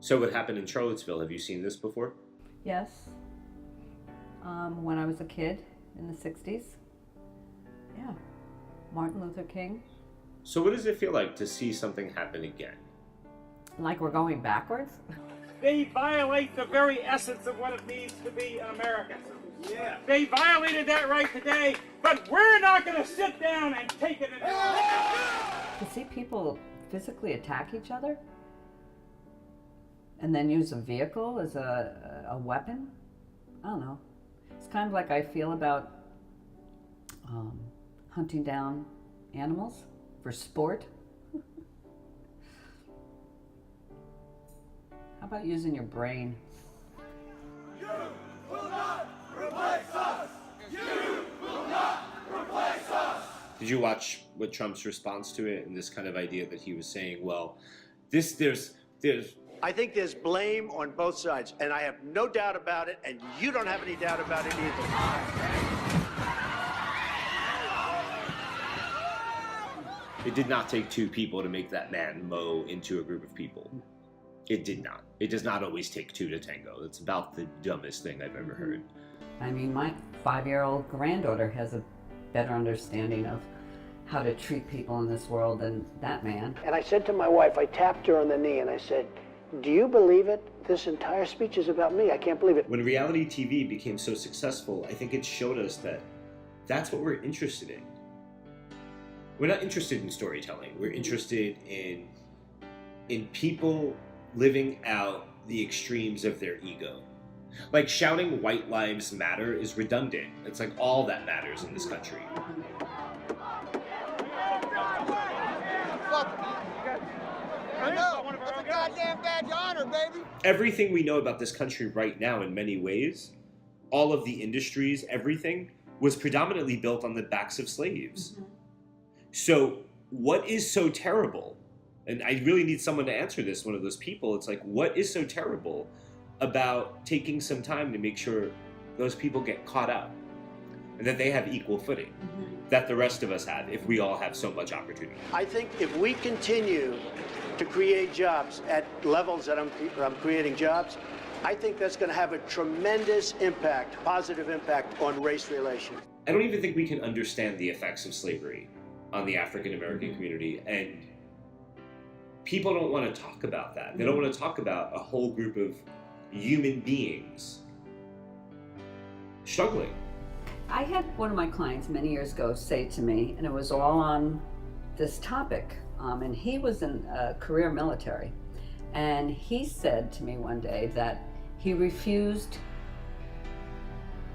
So what happened in Charlottesville, have you seen this before? Yes. When I was a kid in the 60s. Yeah. Martin Luther King. So what does it feel like to see something happen again? Like we're going backwards? They violate the very essence of what it means to be an American. Yeah. They violated that right today, but we're not going to sit down and take it into To see people physically attack each other and then use a vehicle as a weapon, I don't know. It's kind of like I feel about hunting down animals for sport. How about using your brain? You will not replace us! You will not replace us! Did you watch what Trump's response to it and this kind of idea that he was saying, well, there's I think there's blame on both sides, and I have no doubt about it, and you don't have any doubt about it either. It did not take two people to make that man mow into a group of people. It did not. It does not always take two to tango. It's about the dumbest thing I've ever heard. I mean, my 5-year-old granddaughter has a better understanding of how to treat people in this world than that man. And I said to my wife, I tapped her on the knee, and I said, do you believe it? This entire speech is about me. I can't believe it. When reality TV became so successful, I think it showed us that that's what we're interested in. We're not interested in storytelling. We're interested in people living out the extremes of their ego. Like shouting white lives matter is redundant. It's like all that matters in this country. It's a goddamn badge of honor, baby. Everything we know about this country right now, in many ways, all of the industries, everything, was predominantly built on the backs of slaves. So what is so terrible? And I really need someone to answer this, one of those people. It's like, what is so terrible about taking some time to make sure those people get caught up and that they have equal footing that the rest of us have if we all have so much opportunity? I think if we continue to create jobs at levels that I'm creating jobs, I think that's going to have a tremendous impact, positive impact on race relations. I don't even think we can understand the effects of slavery on the African American community, and people don't want to talk about that. They don't want to talk about a whole group of human beings struggling. I had one of my clients many years ago say to me, and it was all on this topic, and he was in a career military, and he said to me one day that he refused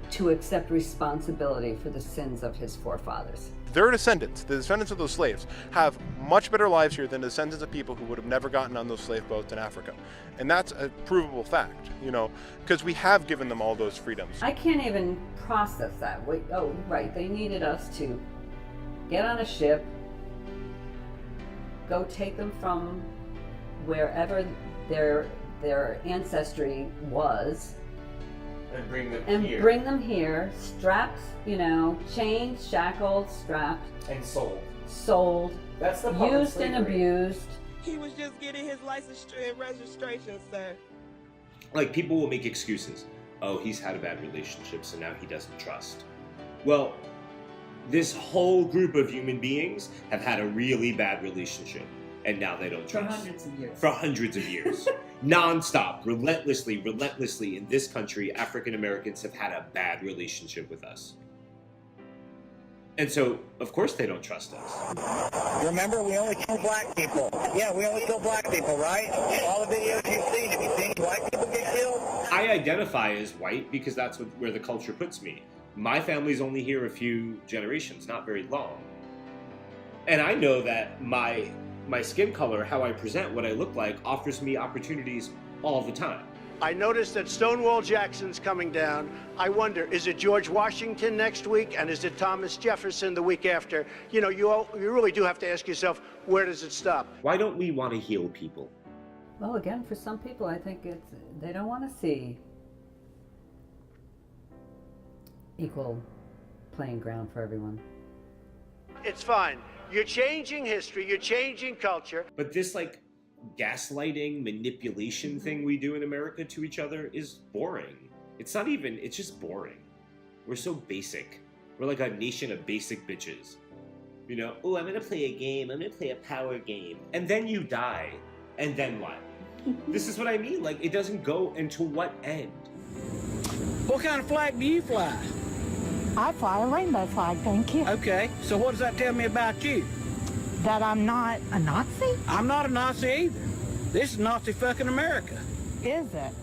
to accept responsibility for the sins of his forefathers. Their descendants, the descendants of those slaves, have much better lives here than the descendants of people who would have never gotten on those slave boats in Africa. And that's a provable fact, you know, because we have given them all those freedoms. I can't even process that. Oh, right, they needed us to get on a ship, go take them from wherever their ancestry was, And bring them and bring them here, strapped, you know, chained, shackled, strapped, and sold, That's the used and abused. He was just getting his license and registration, sir. Like, people will make excuses. Oh, he's had a bad relationship, so now he doesn't trust. Well, this whole group of human beings have had a really bad relationship, and now they don't trust. For hundreds of years. For hundreds of years. Non-stop, relentlessly in this country, African Americans have had a bad relationship with us. And so, of course they don't trust us. Remember, we only kill black people. Yeah, we only kill black people, right? All the videos you've seen, have you seen white people get killed? I identify as white because that's where the culture puts me. My family's only here a few generations, not very long. And I know that my skin color, how I present, what I look like, offers me opportunities all the time. I noticed that Stonewall Jackson's coming down. I wonder, is it George Washington next week, and is it Thomas Jefferson the week after? You know, you really do have to ask yourself, where does it stop? Why don't we want to heal people? Well, again, for some people, I think they don't want to see equal playing ground for everyone. It's fine. You're changing history, you're changing culture. But this, like, gaslighting, manipulation thing we do in America to each other is boring. It's not even, it's just boring. We're so basic. We're like a nation of basic bitches. You know, oh, I'm gonna play a game, I'm gonna play a power game. And then you die. And then what? This is what I mean. Like, it doesn't go into what end? What kind of flag do you fly? I fly a rainbow flag, thank you. Okay, so what does that tell me about you? That I'm not a Nazi? I'm not a Nazi either. This is Nazi fucking America. Is it?